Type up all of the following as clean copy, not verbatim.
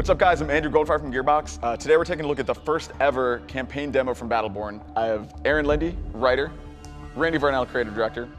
What's up, guys? I'm Andrew Goldfire from Gearbox. Today we're taking a look at the first ever campaign demo from Battleborn. I have Aaron Lindy, writer, Randy Varnell, creative director.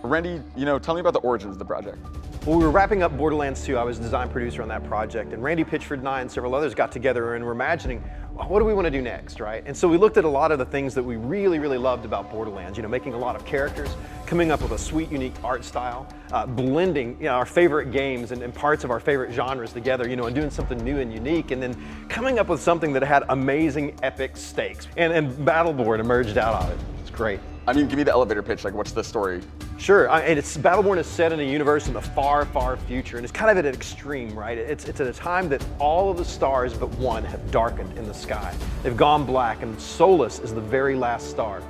Randy, tell me about the origins of the project. Well, we were wrapping up Borderlands 2. I was design producer on that project, and Randy Pitchford and I and several others got together and were imagining, what do we want to do next, right? And so we looked at a lot of the things that we really, really loved about Borderlands, making a lot of characters, coming up with a sweet, unique art style, blending our favorite games and parts of our favorite genres together, and doing something new and unique, and then coming up with something that had amazing, epic stakes. And Battleborn emerged out of it. It's great. Give me the elevator pitch, what's the story? Sure, and Battleborn is set in a universe in the far, far future, and it's kind of at an extreme, right? It's at a time that all of the stars but one have darkened in the sky. They've gone black, and Solus is the very last star.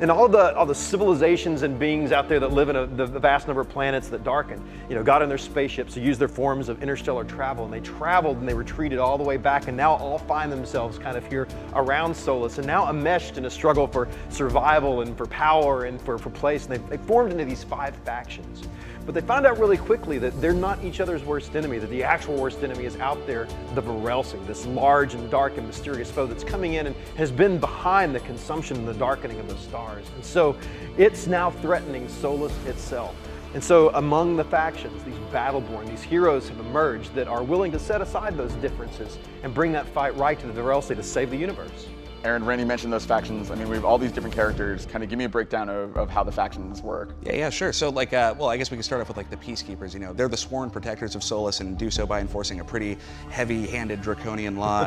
And all the civilizations and beings out there that live in the vast number of planets that darken, got in their spaceships to use their forms of interstellar travel, and they traveled and they retreated all the way back, and now all find themselves kind of here around Solus, and now enmeshed in a struggle for survival and for power and for place. And they formed into these 5 factions. But they found out really quickly that they're not each other's worst enemy, that the actual worst enemy is out there, the Varelsi, this large and dark and mysterious foe that's coming in and has been behind the consumption and the darkening of the stars. And so it's now threatening Solus itself. And so among the factions, these Battleborn, these heroes have emerged that are willing to set aside those differences and bring that fight right to the Varelsi to save the universe. Aaron, Randy mentioned those factions. We have all these different characters. Kind of give me a breakdown of how the factions work. Yeah, sure. So well, I guess we can start off with the Peacekeepers. They're the sworn protectors of Solus and do so by enforcing a pretty heavy-handed draconian law.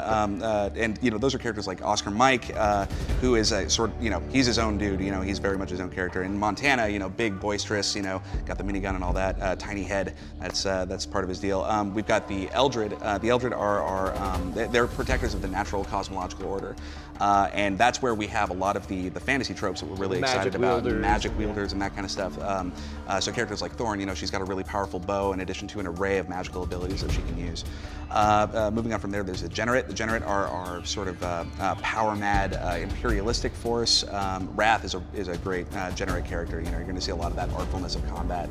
And those are characters like Oscar Mike, who is a he's his own dude. He's very much his own character. In Montana, big, boisterous, got the minigun and all that, tiny head. That's part of his deal. We've got the Eldred. The Eldred are they're protectors of the natural cosmological order. And that's where we have a lot of the fantasy tropes that we're really excited about, magic wielders and that kind of stuff. So characters like Thorn, she's got a really powerful bow in addition to an array of magical abilities that she can use. Moving on from there, there's the Generate. The Generate are sort of power-mad, imperialistic force. Wrath is a great Generate character. You're going to see a lot of that artfulness of combat.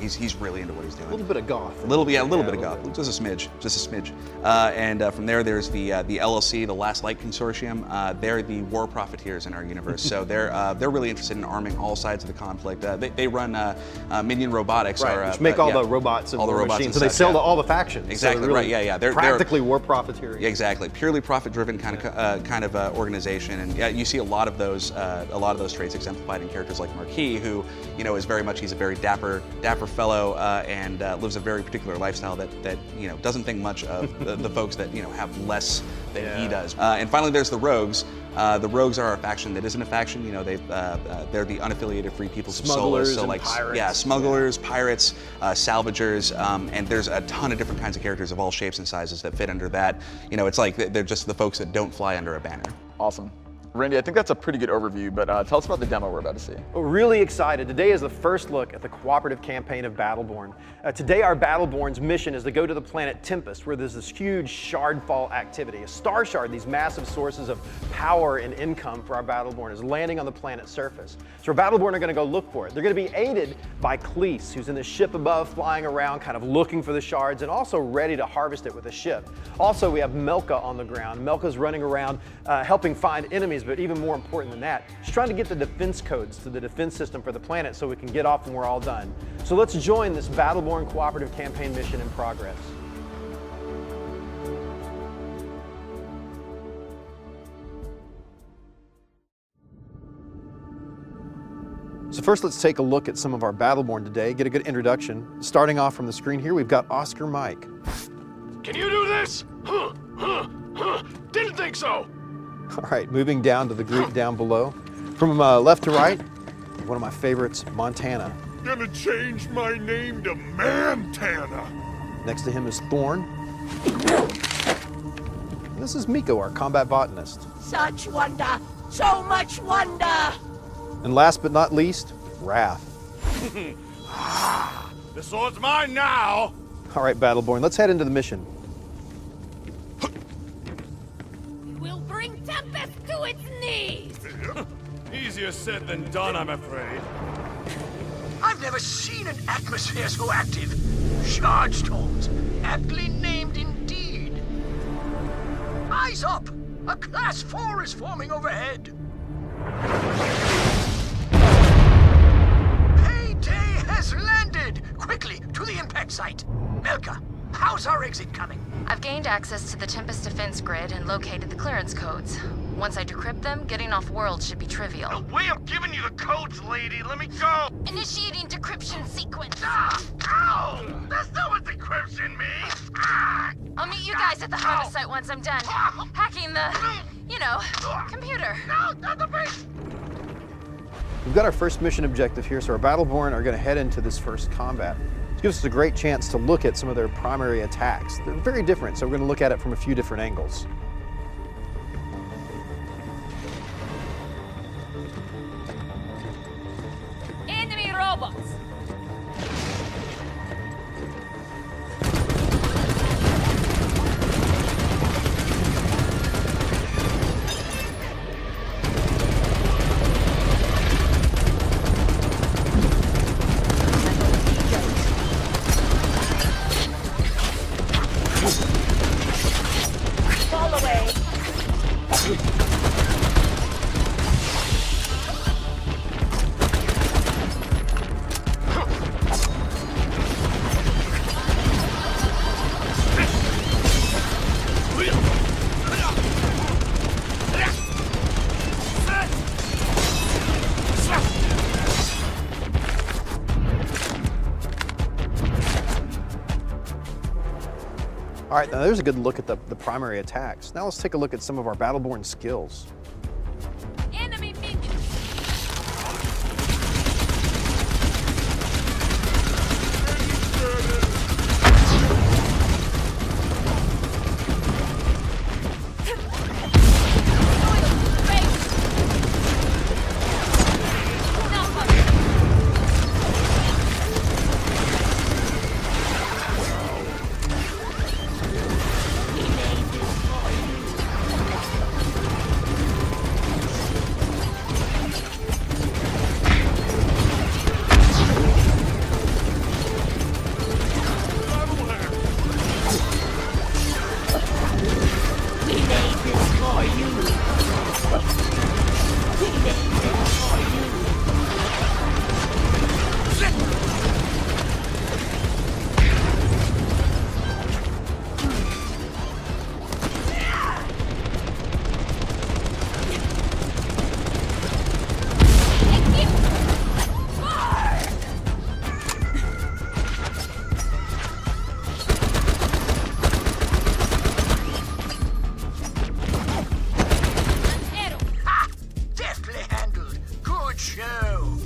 He's really into what he's doing. A little bit of goth. A little bit of goth. Just a smidge. And from there, there's the LLC, the Last Light Consortium. They're the war profiteers in our universe, so they're really interested in arming all sides of the conflict. They run Minion Robotics, right? Which make all the robots and all the machines, so they sell to all the factions. Exactly, so really right? Yeah. They're practically war profiteering. Exactly, purely profit-driven kind of organization, and you see a lot of those traits exemplified in characters like Marquis, who is very much he's a very dapper fellow and lives a very particular lifestyle that doesn't think much of the folks that have less than he does. And finally, there's the Rogues. The Rogues are a faction that isn't a faction. They're the unaffiliated free peoples of Solus. So pirates. Smugglers, pirates, salvagers, and there's a ton of different kinds of characters of all shapes and sizes that fit under that. It's like they're just the folks that don't fly under a banner. Awesome. Randy, I think that's a pretty good overview, but tell us about the demo we're about to see. We're really excited. Today is the first look at the cooperative campaign of Battleborn. Today, our Battleborn's mission is to go to the planet Tempest, where there's this huge shardfall activity. A star shard, these massive sources of power and income for our Battleborn, is landing on the planet's surface. So our Battleborn are going to go look for it. They're going to be aided by Cleese, who's in the ship above, flying around, kind of looking for the shards, and also ready to harvest it with a ship. Also, we have Melka on the ground. Melka's running around, helping find enemies, but even more important than that, she's trying to get the defense codes to the defense system for the planet so we can get off when we're all done. So let's join this Battleborn cooperative campaign mission in progress. So first, let's take a look at some of our Battleborn today, get a good introduction. Starting off from the screen here, we've got Oscar Mike. Can you do this? Didn't think so. All right, moving down to the group down below. From left to right, one of my favorites, Montana. Gonna change my name to Mantana. Next to him is Thorn. And this is Miko, our combat botanist. Such wonder, so much wonder. And last but not least, Wrath. The sword's mine now. All right, Battleborn, let's head into the mission. We'll bring Tempest to its knees. Easier said than done, I'm afraid. I've never seen an atmosphere so active. Shard storms, aptly named indeed. Eyes up! A Class 4 is forming overhead. Payday has landed! Quickly, to the impact site. Melka, how's our exit coming? I've gained access to the Tempest defense grid and located the clearance codes. Once I decrypt them, getting off world should be trivial. The way I'm giving you the codes, lady. Let me go. Initiating decryption sequence. Ah! Ow! That's not what decryption means. Ah! I'll meet you guys at the harvest site once I'm done. Hacking the, computer. No, not the face. We've got our first mission objective here, so our Battleborn are going to head into this first combat. This gives us a great chance to look at some of their primary attacks. They're very different, so we're going to look at it from a few different angles. Enemy robots. Fall away. All right, now there's a good look at the primary attacks. Now let's take a look at some of our Battleborn skills. Enemy minions. Deftly handled. Good show.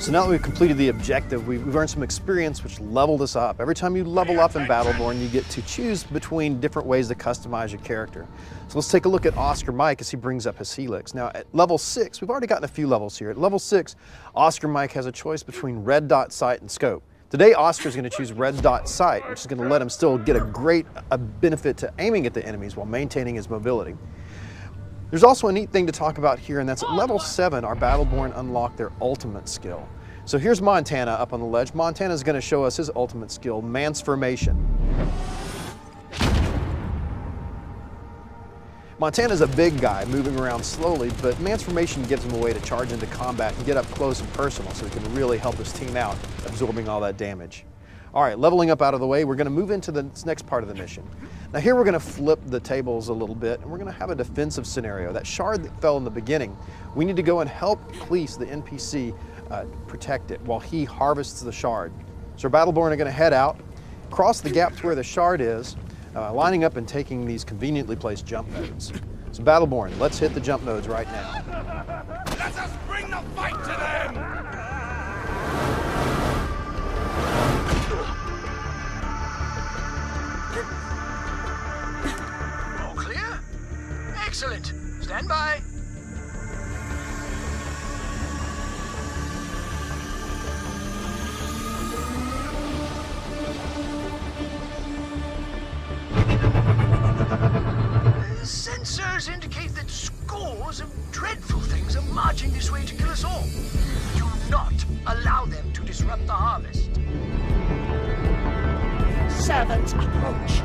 So now that we've completed the objective, we've earned some experience which leveled us up. Every time you level up in Battleborn, you get to choose between different ways to customize your character. So let's take a look at Oscar Mike as he brings up his helix. Now at level 6, we've already gotten a few levels here. At level 6, Oscar Mike has a choice between red dot sight and scope. Today, Oscar's going to choose red dot sight, which is going to let him still get a great benefit to aiming at the enemies while maintaining his mobility. There's also a neat thing to talk about here, and that's at level 7, our Battleborn unlock their ultimate skill. So here's Montana up on the ledge. Montana's going to show us his ultimate skill, Mansformation. Montana's a big guy moving around slowly, but Mansformation gives him a way to charge into combat and get up close and personal so he can really help his team out, absorbing all that damage. All right, leveling up out of the way, we're going to move into the next part of the mission. Now here we're going to flip the tables a little bit, and we're going to have a defensive scenario. That shard that fell in the beginning, we need to go and help Cleese, the NPC, protect it while he harvests the shard. So our Battleborn are going to head out, cross the gap to where the shard is, lining up and taking these conveniently placed jump nodes. So Battleborn, let's hit the jump nodes right now. Let us bring the fight to them! All clear? Excellent. Stand by. Sensors indicate that scores of dreadful things are marching this way to kill us all. Do not allow them to disrupt the harvest. servant approach.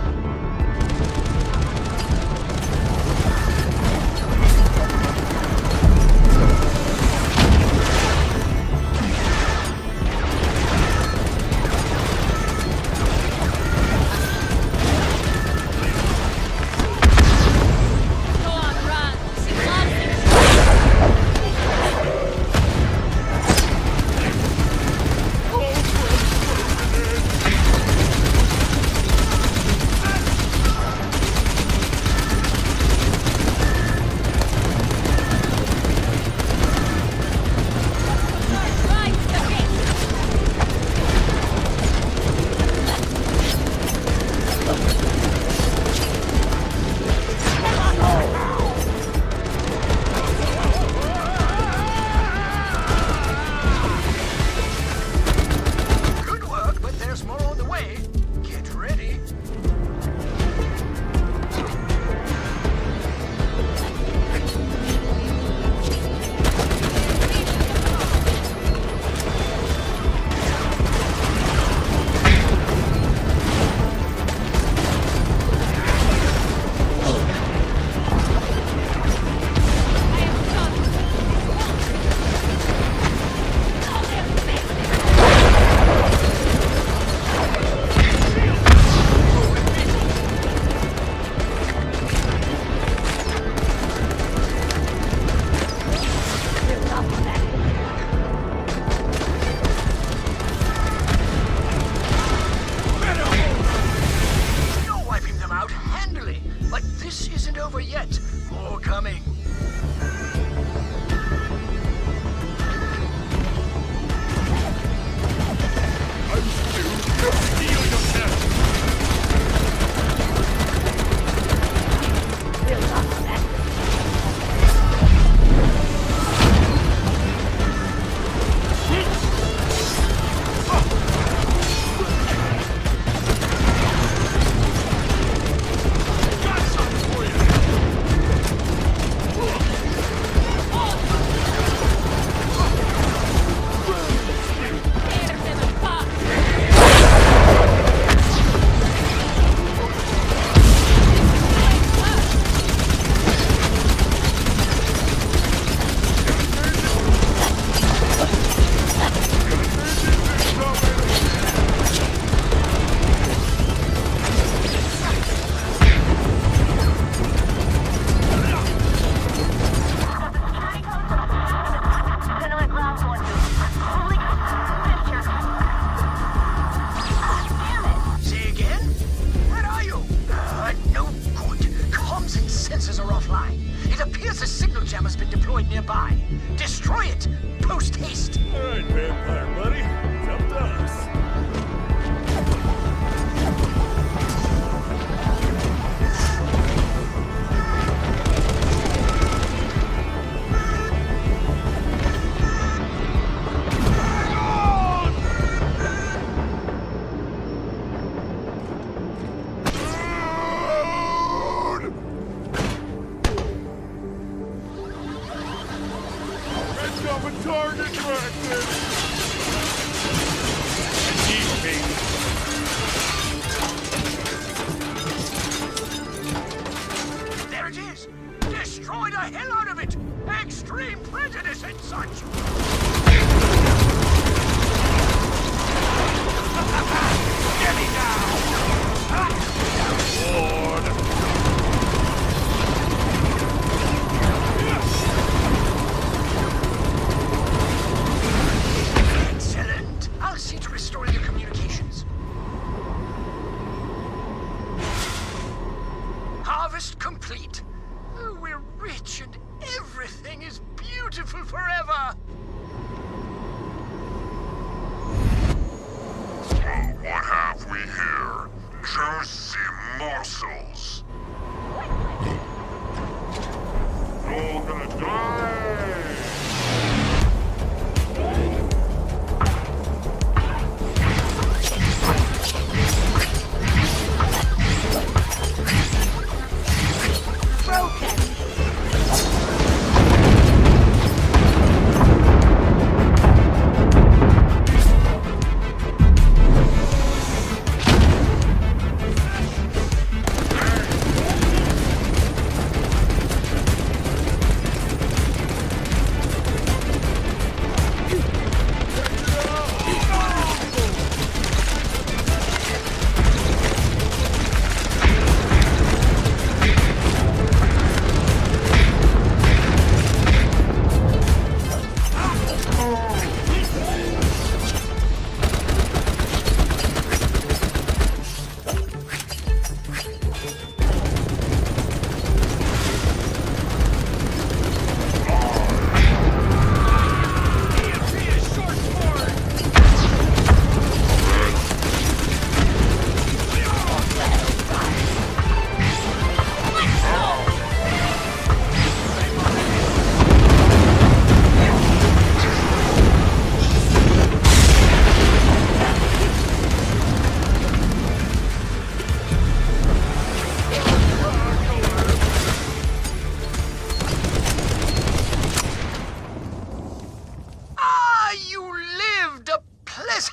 Go on, run. See lots of right, okay. Good work, but there's more on the way. Get ready. You're wiping them out handily, but this isn't over yet. More coming. Tear them apart. Say again? Where are you? No good. Comms and sensors are offline. It appears a signal jam has been deployed nearby. Destroy it! Post haste! All right, vampire buddy. It's up to us. Let's go with target practice. Keep me. There it is! Destroy the hell out of it! Extreme prejudice and such! Get me down! Excellent! I'll see to restoring the communications. Harvest complete. Oh, we're rich and everything is beautiful forever. What have we here? Juicy morsels. You're gonna die!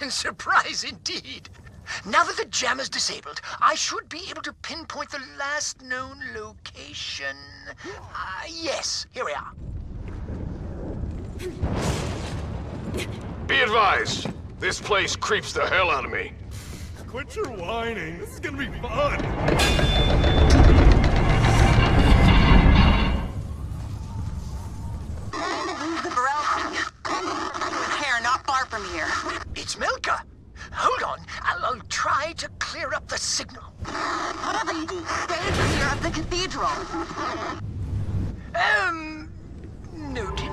Surprise indeed. Now that the jam is disabled, I should be able to pinpoint the last known location. Yes, here we are. Be advised, this place creeps the hell out of me. Quit your whining. This is gonna be fun. Here, not far from here. It's Milka. Hold on, I'll try to clear up the signal. Stay clear of the cathedral. Noted.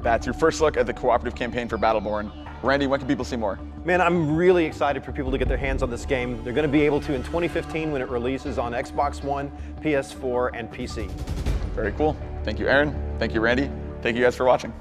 That's your first look at the cooperative campaign for Battleborn. Randy, when can people see more? Man, I'm really excited for people to get their hands on this game. They're going to be able to in 2015 when it releases on Xbox One, PS4, and PC. Very cool. Thank you, Aaron. Thank you, Randy. Thank you guys for watching.